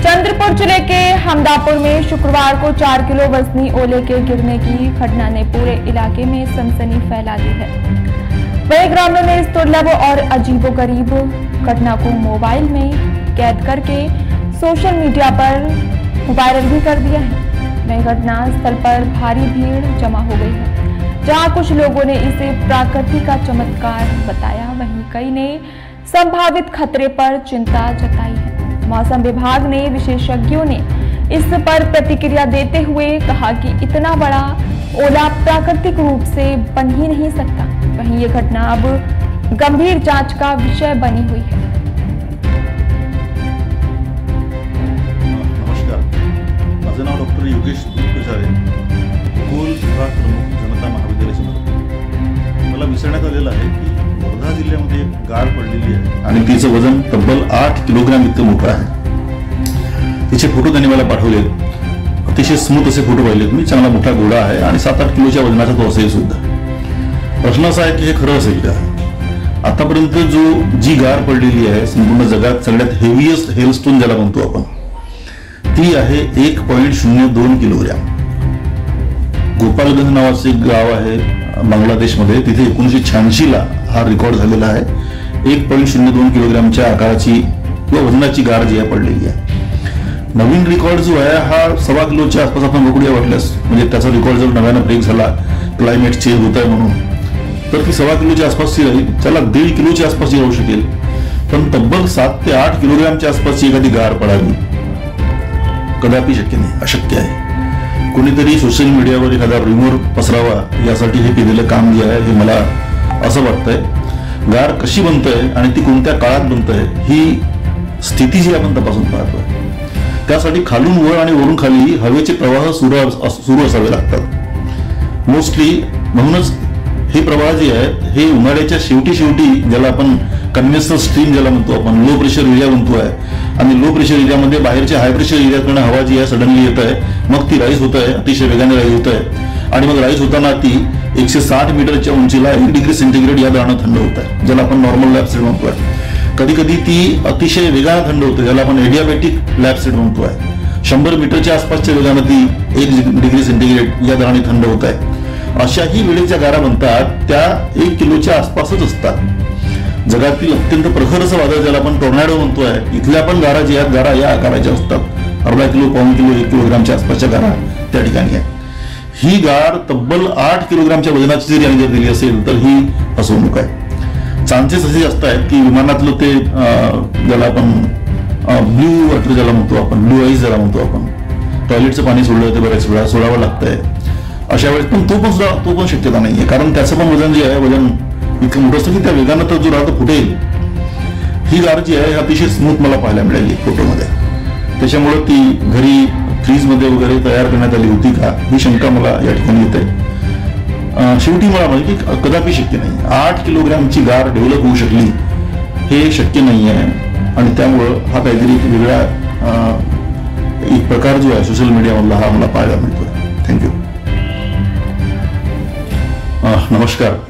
चंद्रपुर जिले के हमदापुर में शुक्रवार को 4 किलो वजनी ओले के गिरने की घटना ने पूरे इलाके में सनसनी फैला दी है। वहीं ग्रामीणों ने इस दुर्लभ और अजीबोगरीब घटना को मोबाइल में कैद करके सोशल मीडिया पर वायरल भी कर दिया है। वहीं घटना स्थल पर भारी भीड़ जमा हो गई है, जहां कुछ लोगों ने इसे प्रकृति का चमत्कार बताया, वहीं कई ने संभावित खतरे पर चिंता जताई है। मौसम विभाग ने विशेषज्ञों ने इस पर प्रतिक्रिया देते हुए कहा कि इतना बड़ा ओला प्राकृतिक रूप से बन ही नहीं सकता। वहीं ये घटना अब गंभीर जांच का विषय बनी हुई है। नमस्कार, माझं नाव डॉक्टर योगेश दुधपुजारे, भूगोल विभाग प्रमुख, जनता महाविद्यालय चंद्रपूर। मला विचारण्यात आलेलं आहे की वर्धा जिल्ह्यामध्ये एक गार पडलेली आहे आणि तिचं वजन तब्बल 8 किलोग्राम इतकं मोठं आहे। तिचे फोटो त्यांनी मला पाठवलेत, अतिशय स्मूथ असे फोटो पाहिलेत मी। चांगला मोठा गोळा आहे आणि 7-8 किलोच्या वजनाचा तो असेल सुद्धा। प्रश्न असा आहे की हे खरं असेल का? आतापर्यंत जी गार पडलेली आहे संपूर्ण जगात सगळ्यात हेवीएस्ट हेलस्टोन ज्याला म्हणतो आपण, ती आहे 1.02 किलोग्राम। गोपालगंज नावाचे एक गाव आहे बांगलादेशमध्ये, तिथे 1986 ला हा रेकॉर्ड झालेला आहे। 1.02 किलोग्रामच्या आकाराची किंवा वजनाची गार जी आहे पडलेली आहे। नवीन रेकॉर्ड जो आहे हा 1.25 किलोच्या आसपास आपण बघूया वाटल्यास, म्हणजे त्याचा रेकॉर्ड जर नव्यानं ब्रेक झाला, क्लायमेट चेंज होत आहे म्हणून, तर ती 1.25 किलोच्या आसपासची राहील। त्याला 1.5 किलोच्या आसपासची राहू शकेल, पण तब्बल 7 ते 8 किलोग्रामच्या आसपासची एखादी गार पडावी कदापि शक्य नाही, अशक्य आहे। कोणीतरी सोशल मीडियावर एखादा रिमोर पसरावा यासाठी हे केलेलं काम जे आहे हे मला असं वाटतंय। गार कशी बनतंय आणि ती कोणत्या काळात बनतंय ही स्थिती जी आपण तपासून पाहतोय, त्यासाठी खालून वर आणि वरून खाली हवेचे प्रवाह सुरू असावे लागतात मोस्टली। म्हणूनच हे प्रवाह जे आहेत हे उन्हाळ्याच्या शेवटी ज्याला आपण कन्व्हेन्शनल स्ट्रीम ज्याला म्हणतो आपण, लो प्रेशर एरिया म्हणतो आहे, आणि लो प्रेशर एरियामध्ये बाहेरच्या हाय प्रेशर एरियाकडून हवा जी आहे सडनली येत आहे, मग ती राईज होत आहे, अतिशय वेगाने राईज होत आहे, आणि मग राईज होताना ती 160 मीटरच्या उंचीला 1 डिग्री सेंटीग्रेड या दरानं थंड होत आहे, ज्याला आपण नॉर्मल लॅब स्टेट म्हणतोय। कधी कधी ती अतिशय वेगाने थंड होते, ज्याला आपण एडियाबॅटिक लॅब स्टेट म्हणतोय। 100 मीटरच्या आसपासच्या वेगाने ती 1 डिग्री सेंटीग्रेड या दराने थंड होत आहे। अशाही वेळेच्या गारा बनतात त्या 1 किलोच्या आसपासच असतात। जगातील अत्यंत प्रखर असं वादळ ज्याला आपण टॉर्नाडो म्हणतोय, इथल्या पण गारा जी आहेत गारा या आकाराच्या असतात। 1/2 किलो, 1 किलो, 1 किलोग्रामच्या आसपासच्या गारा त्या ठिकाणी आहेत। ही गार तब्बल 8 किलोग्रामच्या वजनाची जरी जर दिली असेल तर ही फसवणूक आहे। चान्सेस असे जास्त आहेत की विमानातलं ते ज्याला आपण ब्ल्यू वॉटर ज्याला म्हणतो आपण, ब्ल्यू आईस ज्याला म्हणतो आपण, टॉयलेटचं पाणी सोडलं ते बऱ्याच वेळा सोडावं लागतंय अशा वेळेस, पण तो पण शक्यता नाहीये, कारण त्याचं पण वजन जे आहे वजन इतकं मोठं असतं की त्या वेगानं तर जो राहतो फुटेल। ही गार जी आहे अतिशय स्मूथ मला पाहायला मिळाली फोटोमध्ये, त्याच्यामुळे ती घरी फ्रीजमध्ये वगैरे तयार करण्यात आली होती का ही शंका मला या ठिकाणी येते। शेवटी मला माहिती की कदापि शक्य नाही, 8 किलोग्रामची गार डेव्हलप होऊ शकली हे शक्य नाही आहे, आणि त्यामुळं हा काहीतरी वेगळा एक प्रकार जो आहे सोशल मीडियामधला हा मला पाहायला मिळतोय। थँक्यू। नमस्कार।